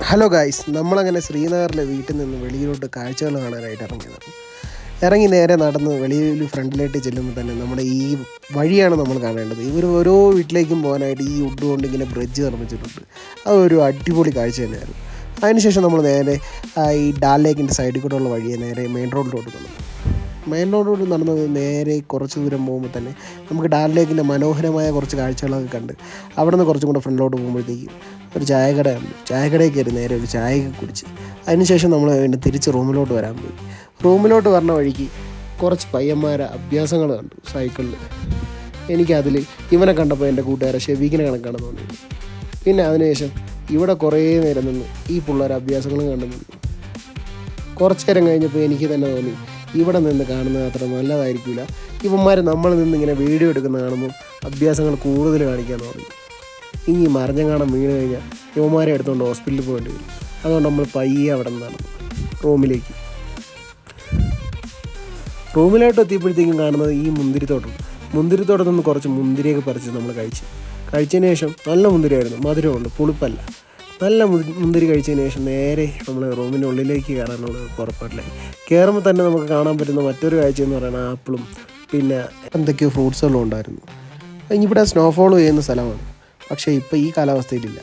Hello guys, നമ്മളങ്ങനെ ശ്രീനഗറിലെ വീട്ടിൽ നിന്ന് വെളിയിലോട്ട് കാഴ്ചകൾ കാണാനായിട്ട് ഇറങ്ങിയതാണ്. ഇറങ്ങി നേരെ നടന്ന് വെളിയിൽ ഫ്രണ്ടിലായിട്ട് ചെല്ലുമ്പോൾ തന്നെ നമ്മുടെ ഈ വഴിയാണ് നമ്മൾ കാണേണ്ടത്. ഇവർ ഓരോ വീട്ടിലേക്കും പോകാനായിട്ട് ഈ വുഡ് കൊണ്ട് ഇങ്ങനെ ബ്രിഡ്ജ് നിർമ്മിച്ചിട്ടുണ്ട്. അതൊരു അടിപൊളി കാഴ്ച തന്നെയായിരുന്നു. അതിനുശേഷം നമ്മൾ നേരെ ഈ ഡാൽ ലേക്കിൻ്റെ സൈഡിൽ കൂടെ ഉള്ള വഴിയെ നേരെ മെയിൻ റോഡിലോട്ട് നടന്നു. മെയിൻ റോഡിലോട്ട് നടന്നത് നേരെ കുറച്ച് ദൂരം പോകുമ്പോൾ തന്നെ നമുക്ക് ഡാൽ ലേക്കിൻ്റെ മനോഹരമായ കുറച്ച് കാഴ്ചകളൊക്കെ കണ്ട് അവിടെ നിന്ന് കുറച്ചും കൂടെ ഫ്രണ്ടിലോട്ട് പോകുമ്പോഴത്തേക്കും ഒരു ചായക്കടയുണ്ട്. ചായക്കടയിൽ കയറി നേരെ ഒരു ചായയൊക്കെ കുടിച്ച് അതിനുശേഷം നമ്മൾ വീണ്ടും തിരിച്ച് റൂമിലോട്ട് വരാൻ പോയി. റൂമിലോട്ട് വരണ വഴിക്ക് കുറച്ച് പയ്യന്മാരെ അഭ്യാസങ്ങൾ കണ്ടു സൈക്കിളിൽ. എനിക്കതിൽ ഇവനെ കണ്ടപ്പോൾ എൻ്റെ കൂട്ടുകാരെ ഷെബീക്കിനെ കണക്കാണെന്ന് തോന്നി. പിന്നെ അതിനുശേഷം ഇവിടെ കുറേ നേരം നിന്ന് ഈ പിള്ളേർ അഭ്യാസങ്ങളും കണ്ടു നിന്നു. കുറച്ച് നേരം കഴിഞ്ഞപ്പോൾ എനിക്ക് തന്നെ തോന്നി ഇവിടെ നിന്ന് കാണുന്നത് അത്ര നല്ലതായിരിക്കില്ല, ഇവന്മാർ നമ്മൾ നിന്നിങ്ങനെ വീഡിയോ എടുക്കുന്ന കാണുമ്പോൾ അഭ്യാസങ്ങൾ കൂടുതൽ കാണിക്കാൻ തുടങ്ങി. ഇനി മറിഞ്ഞങ്ങാണം വീണ് കഴിഞ്ഞാൽ യുവമാരെ എടുത്തുകൊണ്ട് ഹോസ്പിറ്റലിൽ പോകേണ്ടി വരും. അതുകൊണ്ട് നമ്മൾ പയ്യെ അവിടെ നിന്നാണ് റൂമിലോട്ട് എത്തിയപ്പോഴത്തേക്കും കാണുന്നത് ഈ മുന്തിരിത്തോട്ടത്തിൽ നിന്ന് കുറച്ച് മുന്തിരിയൊക്കെ പറിച്ച് നമ്മൾ കഴിച്ചതിന് ശേഷം നല്ല മുന്തിരിയായിരുന്നു, മധുരമുണ്ട്, പുളിപ്പല്ല. നല്ല മുന്തിരി കഴിച്ചതിന് ശേഷം നേരെ നമ്മൾ റൂമിനുള്ളിലേക്ക് കയറാനുള്ള പുറപ്പാടിലായി. കയറുമ്പോൾ തന്നെ നമുക്ക് കാണാൻ പറ്റുന്ന മറ്റൊരു കാഴ്ച എന്ന് പറയുന്നത് ആപ്പിളും പിന്നെ എന്തൊക്കെയോ ഫ്രൂട്ട്സുകളും ഉണ്ടായിരുന്നു. ഇവിടെ സ്നോഫോൾ ചെയ്യുന്ന സ്ഥലമാണ്, പക്ഷേ ഇപ്പോൾ ഈ കാലാവസ്ഥയിലില്ല.